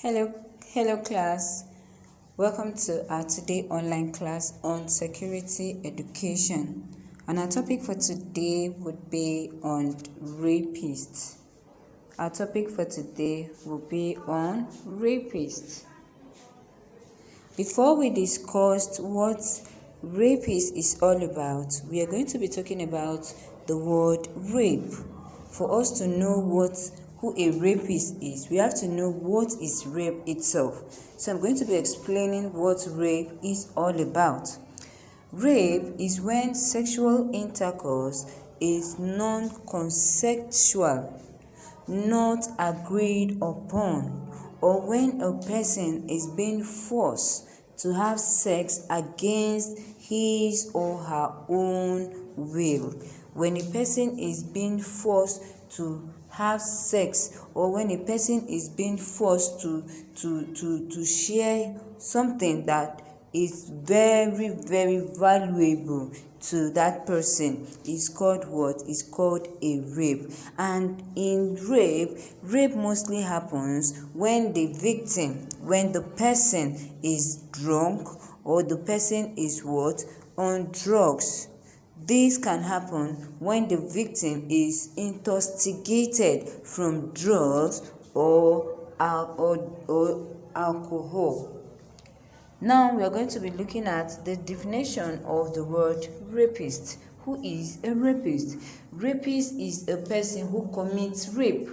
Hello, hello class. Welcome to our today online class on security education. And our topic for today would be on rapists. Our topic for today will be on rapists. Before we discuss what rapist is all about, we are going to be talking about the word rape. For us to know who a rapist is, we have to know what is rape itself. So I'm going to be explaining what rape is all about. Rape is when sexual intercourse is non-consensual, not agreed upon, or when a person is being forced to have sex against his or her own will. When a person is being forced to have sex, or when a person is being forced to share something that is very, very valuable to that person, is called what? Is called a rape. And in rape mostly happens when the person is drunk, or the person is what? On drugs. This can happen when the victim is intoxicated from drugs or alcohol. Now we are going to be looking at the definition of the word rapist. Who is a rapist? Rapist is a person who commits rape.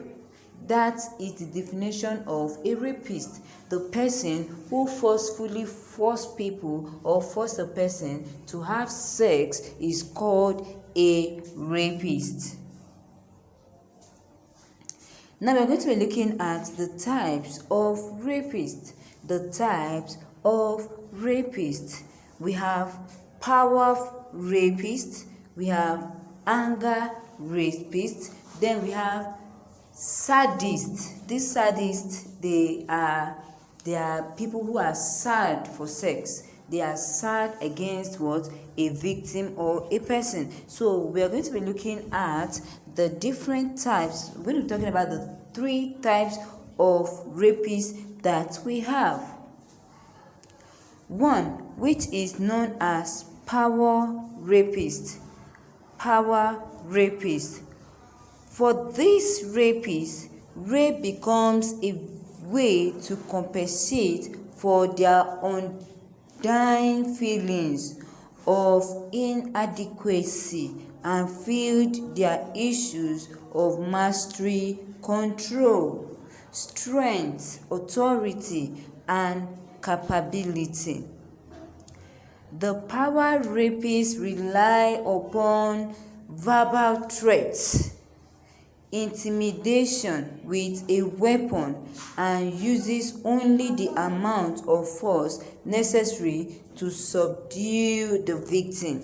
That is the definition of a rapist. The person who forcefully force people or force a person to have sex is called a rapist. Now we're going to be looking at the types of rapists. The types of rapists. We have power rapists, we have anger rapists, then we have sadists. These sadists, they are people who are sad for sex. They are sad against what? A victim or a person. So we are going to be looking at the different types. We're going to be talking about the 3 types of rapists that we have. One, which is known as power rapist. Power rapist. For this rapist, rape becomes a way to compensate for their undying feelings of inadequacy and fill their issues of mastery, control, strength, authority, and capability. The power rapists rely upon verbal threats, intimidation with a weapon, and uses only the amount of force necessary to subdue the victim.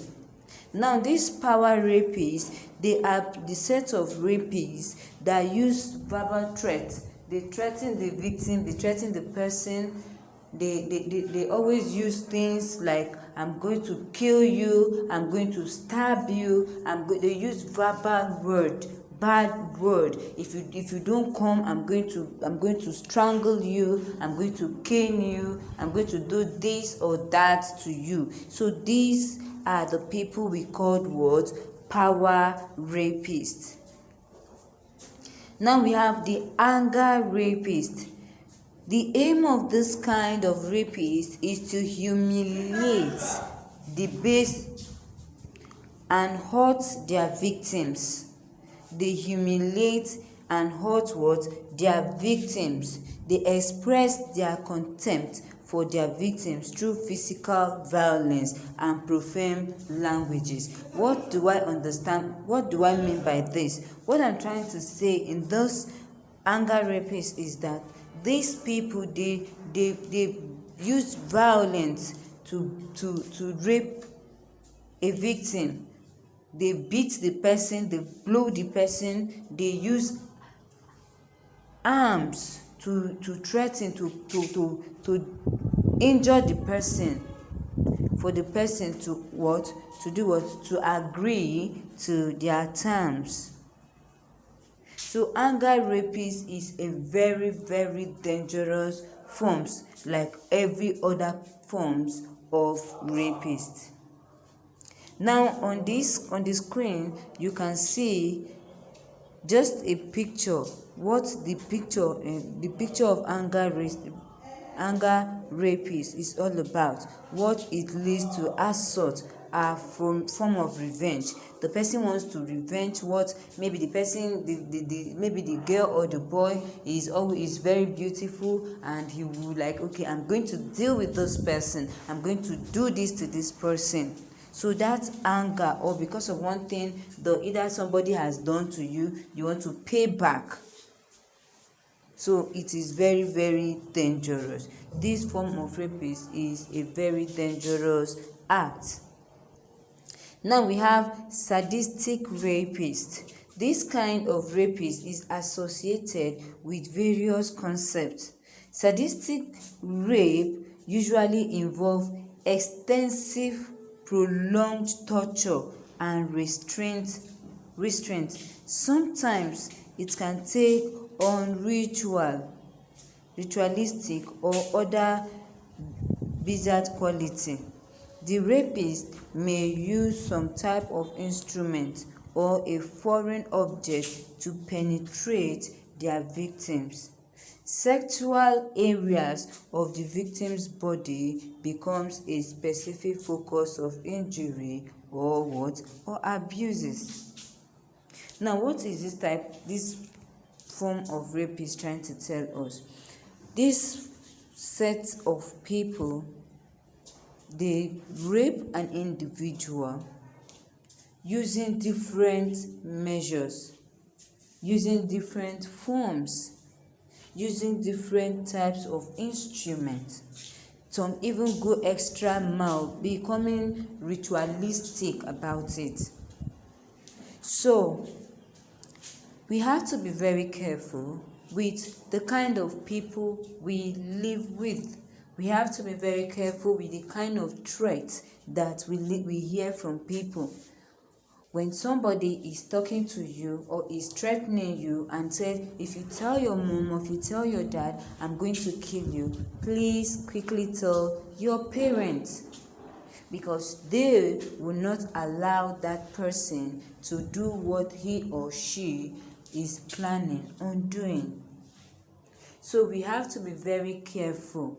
Now, these power rapists, they are the set of rapists that use verbal threats. They threaten the victim, they threaten the person. They always use things like, I'm going to kill you, I'm going to stab you. They use verbal bad word. If you don't come, I'm going to strangle you, I'm going to cane you, I'm going to do this or that to you. So these are the people we called what? Power rapists. Now we have the anger rapist. The aim of this kind of rapist is to humiliate, debase, and hurt their victims. They humiliate and hurt what? Their victims. They express their contempt for their victims through physical violence and profane languages. What do I understand? What do I mean by this? What I'm trying to say in those anger rapists is that these people, they use violence to rape a victim. They beat the person, they blow the person, they use arms to threaten to injure the person, for the person to what? To do what? To agree to their terms. So anger rapist is a very, very dangerous forms, like every other forms of rapist. Now on the screen you can see just a picture, what the picture of anger rapist is all about, what it leads to. Assault are form of revenge. The person wants to revenge what maybe the person, maybe the girl or the boy is very beautiful, and he will like, okay, I'm going to deal with this person, I'm going to do this to this person. So that anger, or because of one thing either somebody has done to you, you want to pay back. So it is very, very dangerous. This form of rapist is a very dangerous act. Now we have sadistic rapist. This kind of rapist is associated with various concepts. Sadistic rape usually involves extensive, prolonged torture and restraint. Sometimes it can take on ritualistic or other bizarre quality. The rapist may use some type of instrument or a foreign object to penetrate their victims. Sexual areas of the victim's body becomes a specific focus of injury or abuses. Now, what is this form of rapist trying to tell us? This set of people, they rape an individual using different measures, using different forms, using different types of instruments. Some even go extra mile, becoming ritualistic about it. So we have to be very careful with the kind of people we live with. We have to be very careful with the kind of threats that we hear from people. When somebody is talking to you or is threatening you and says, if you tell your mom or if you tell your dad, I'm going to kill you, please quickly tell your parents, because they will not allow that person to do what he or she is planning on doing. So we have to be very careful.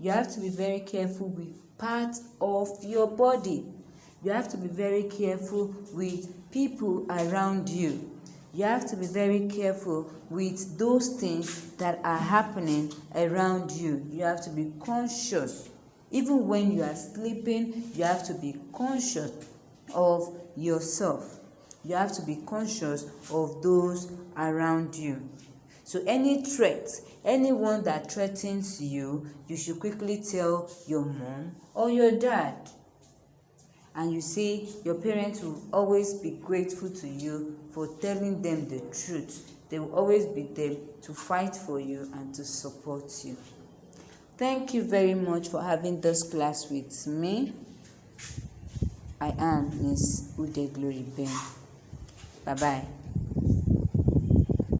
You have to be very careful with parts of your body. You have to be very careful with people around you. You have to be very careful with those things that are happening around you. You have to be conscious. Even when you are sleeping, you have to be conscious of yourself. You have to be conscious of those around you. So any threat, anyone that threatens you, you should quickly tell your mom or your dad. And you see, your parents will always be grateful to you for telling them the truth. They will always be there to fight for you and to support you. Thank you very much for having this class with me. I am Miss Ude Glory Ben. Bye-bye.